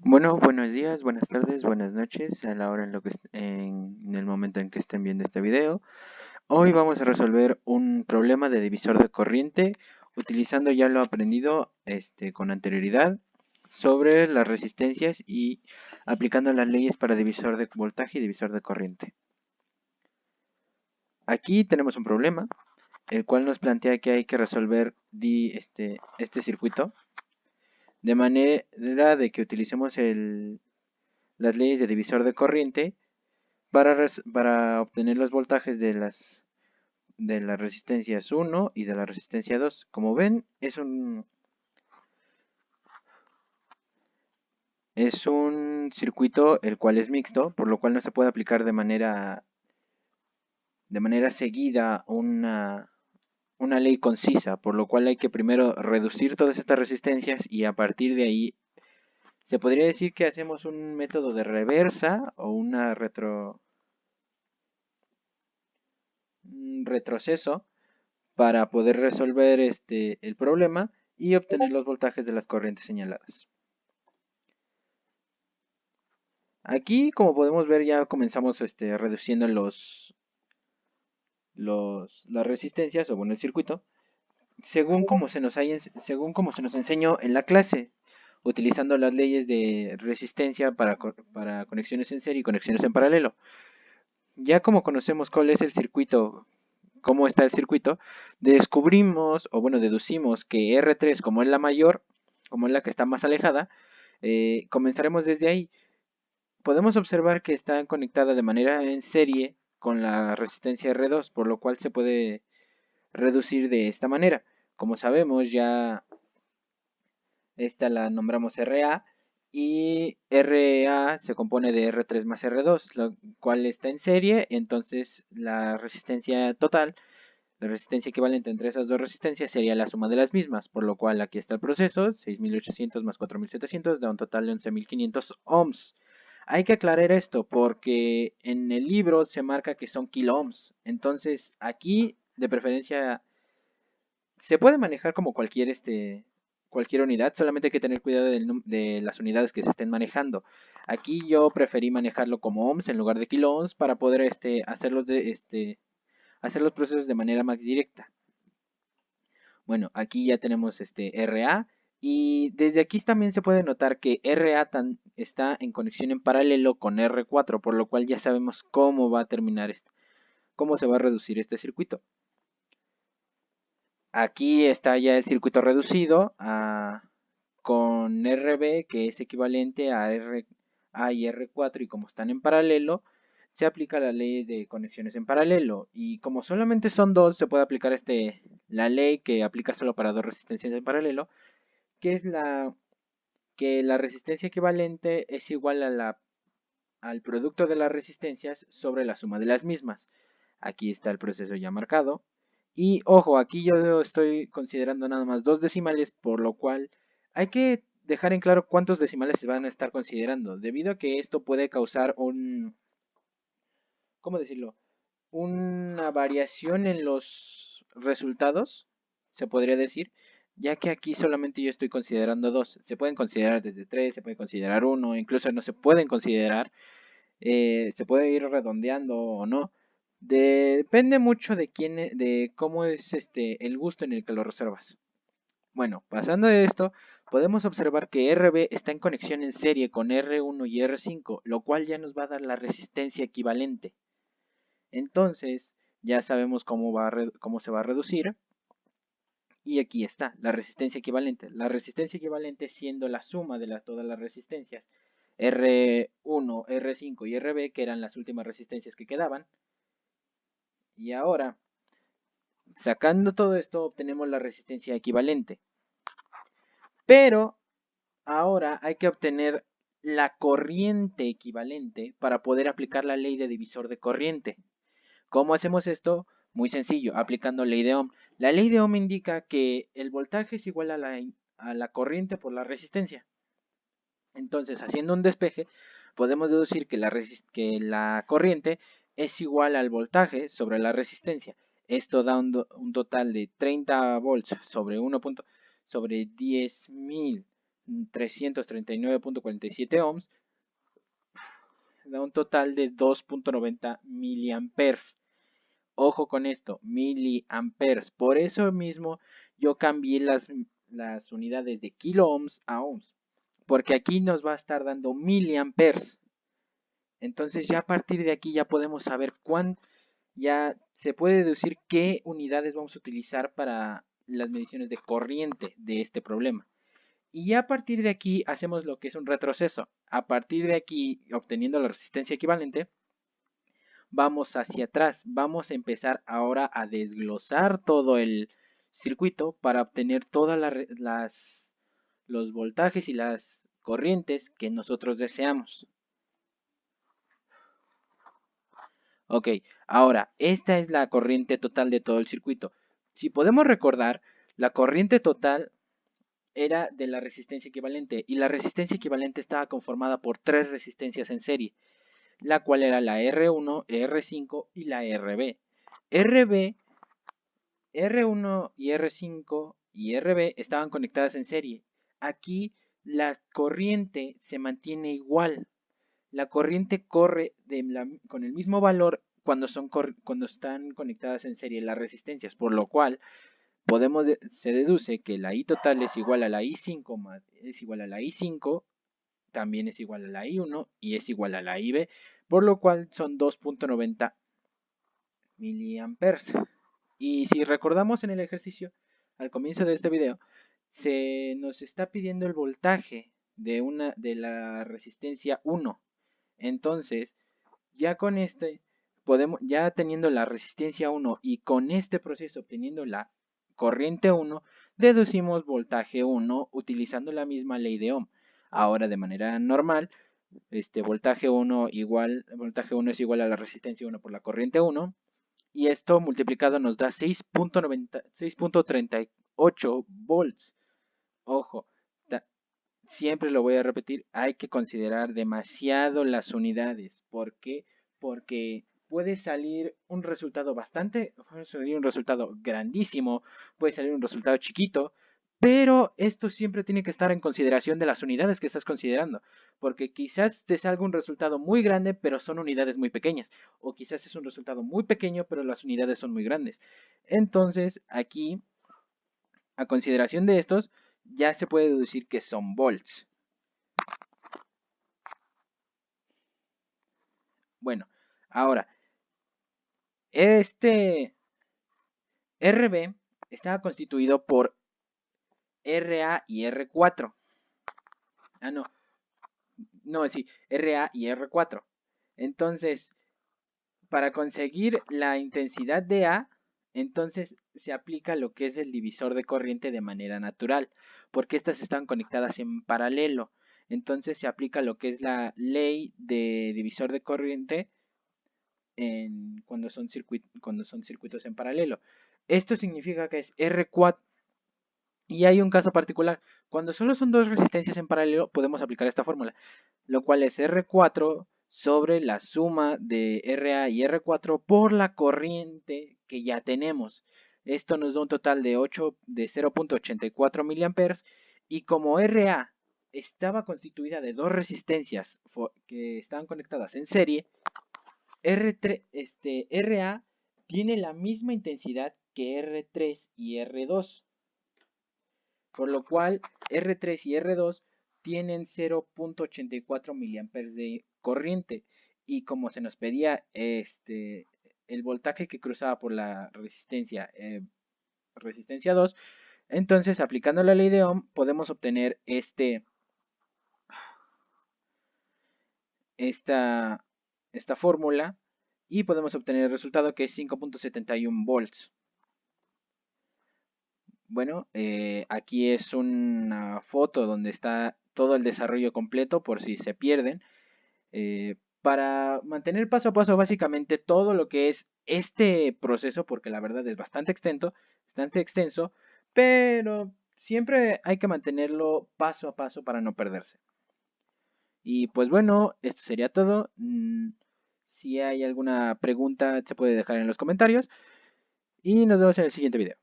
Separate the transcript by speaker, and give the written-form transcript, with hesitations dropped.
Speaker 1: Bueno, buenos días, buenas tardes, buenas noches, a la hora en el momento en que estén viendo este video. Hoy vamos a resolver un problema de divisor de corriente utilizando ya lo aprendido con anterioridad sobre las resistencias y aplicando las leyes para divisor de voltaje y divisor de corriente. Aquí tenemos un problema, el cual nos plantea que hay que resolver este circuito de manera de que utilicemos las leyes de divisor de corriente para obtener los voltajes de las resistencias 1 y de la resistencia 2. Como ven, es un circuito el cual es mixto, por lo cual no se puede aplicar de manera seguida una ley concisa, por lo cual hay que primero reducir todas estas resistencias y a partir de ahí se podría decir que hacemos un método de reversa o un retroceso para poder resolver el problema y obtener los voltajes de las corrientes señaladas. Aquí, como podemos ver, ya comenzamos reduciendo las resistencias, o bueno, el circuito, según como se nos enseñó en la clase, utilizando las leyes de resistencia para conexiones en serie y conexiones en paralelo. Ya como conocemos cuál es el circuito, cómo está el circuito, descubrimos, o bueno, deducimos que R3, como es la mayor, como es la que está más alejada, comenzaremos desde ahí. Podemos observar que está conectada de manera en serie con la resistencia R2, por lo cual se puede reducir de esta manera. Como sabemos, ya esta la nombramos RA y RA se compone de R3 más R2, lo cual está en serie, entonces la resistencia total, la resistencia equivalente entre esas dos resistencias sería la suma de las mismas, por lo cual aquí está el proceso, 6800 más 4700 da un total de 11500 ohms. Hay que aclarar esto porque en el libro se marca que son kilo ohms, entonces aquí de preferencia se puede manejar como cualquier unidad, solamente hay que tener cuidado de las unidades que se estén manejando. Aquí yo preferí manejarlo como ohms en lugar de kilo ohms para poder hacer los procesos de manera más directa. Bueno, aquí ya tenemos RA y desde aquí también se puede notar que está en conexión en paralelo con R4, por lo cual ya sabemos cómo va a terminar cómo se va a reducir este circuito. Aquí está ya el circuito reducido con RB, que es equivalente a RA y R4, y como están en paralelo, se aplica la ley de conexiones en paralelo. Y como solamente son dos, se puede aplicar la ley que aplica solo para dos resistencias en paralelo, que es que la resistencia equivalente es igual al producto de las resistencias sobre la suma de las mismas. Aquí está el proceso ya marcado. Y ojo, aquí yo estoy considerando nada más dos decimales, por lo cual hay que dejar en claro cuántos decimales se van a estar considerando, debido a que esto puede causar ¿cómo decirlo? Una variación en los resultados, se podría decir, ya que aquí solamente yo estoy considerando dos. Se pueden considerar desde tres, se puede considerar uno, incluso no se pueden considerar, se puede ir redondeando o no. Depende mucho de cómo es el gusto en el que lo reservas. Bueno, pasando de esto, podemos observar que RB está en conexión en serie con R1 y R5, lo cual ya nos va a dar la resistencia equivalente. Entonces, ya sabemos cómo se va a reducir. Y aquí está, la resistencia equivalente. La resistencia equivalente siendo la suma de todas las resistencias. R1, R5 y RB, que eran las últimas resistencias que quedaban. Y ahora, sacando todo esto, obtenemos la resistencia equivalente. Pero ahora hay que obtener la corriente equivalente para poder aplicar la ley de divisor de corriente. ¿Cómo hacemos esto? Muy sencillo, aplicando ley de Ohm. La ley de Ohm indica que el voltaje es igual a la corriente por la resistencia. Entonces, haciendo un despeje, podemos deducir que la corriente es igual al voltaje sobre la resistencia. Esto da un total de 30 volts sobre 10.000 339.47 ohms, da un total de 2.90 miliamperes. Ojo con esto, miliamperes. Por eso mismo yo cambié las unidades de kilo ohms a ohms, porque aquí nos va a estar dando miliamperes. Entonces ya a partir de aquí ya podemos saber ya se puede deducir qué unidades vamos a utilizar para las mediciones de corriente de este problema. Y ya a partir de aquí hacemos lo que es un retroceso. A partir de aquí, obteniendo la resistencia equivalente, vamos hacia atrás. Vamos a empezar ahora a desglosar todo el circuito para obtener todos los voltajes y las corrientes que nosotros deseamos. Ok, ahora, esta es la corriente total de todo el circuito. Si podemos recordar, la corriente total era de la resistencia equivalente y la resistencia equivalente estaba conformada por tres resistencias en serie, la cual era la R1, R5 y la RB. R1 y R5 y RB estaban conectadas en serie. Aquí la corriente se mantiene igual. La corriente corre con el mismo valor cuando están conectadas en serie las resistencias, por lo cual se deduce que la I total es igual a la I5 es igual a la I5, también es igual a la I1 y es igual a la IB, por lo cual son 2.90 miliamperes. Y si recordamos en el ejercicio, al comienzo de este video, se nos está pidiendo el voltaje de la resistencia 1. Entonces, ya con ya teniendo la resistencia 1 y con este proceso obteniendo la corriente 1, deducimos voltaje 1 utilizando la misma ley de Ohm. Ahora de manera normal, voltaje 1 es igual a la resistencia 1 por la corriente 1, y esto multiplicado nos da 6.38 volts. Ojo, siempre lo voy a repetir, hay que considerar demasiado las unidades. ¿Por qué? Porque puede salir un resultado grandísimo, puede salir un resultado chiquito, pero esto siempre tiene que estar en consideración de las unidades que estás considerando, porque quizás te salga un resultado muy grande, pero son unidades muy pequeñas, o quizás es un resultado muy pequeño, pero las unidades son muy grandes. Entonces, aquí, a consideración de estos, ya se puede deducir que son volts. Bueno, ahora, este RB estaba constituido por RA y R4. Ah, no, sí, RA y R4. Entonces, para conseguir la intensidad de A, entonces se aplica lo que es el divisor de corriente de manera natural, porque estas están conectadas en paralelo. Entonces se aplica lo que es la ley de divisor de corriente cuando son circuitos en paralelo. Esto significa que es R4. Y hay un caso particular. Cuando solo son dos resistencias en paralelo, podemos aplicar esta fórmula, lo cual es R4 sobre la suma de RA y R4 por la corriente que ya tenemos. Esto nos da un total de 0.84 miliamperes, y como RA estaba constituida de dos resistencias que estaban conectadas en serie, RA tiene la misma intensidad que R3 y R2. Por lo cual R3 y R2 tienen 0.84 miliamperes de corriente. Y como se nos pedía el voltaje que cruzaba por la resistencia 2, entonces aplicando la ley de Ohm podemos obtener esta fórmula, y podemos obtener el resultado que es 5.71 volts. Bueno, aquí es una foto donde está todo el desarrollo completo por si se pierden. Para mantener paso a paso básicamente todo lo que es este proceso, porque la verdad es bastante extenso, pero siempre hay que mantenerlo paso a paso para no perderse. Y pues bueno, esto sería todo. Si hay alguna pregunta se puede dejar en los comentarios, y nos vemos en el siguiente video.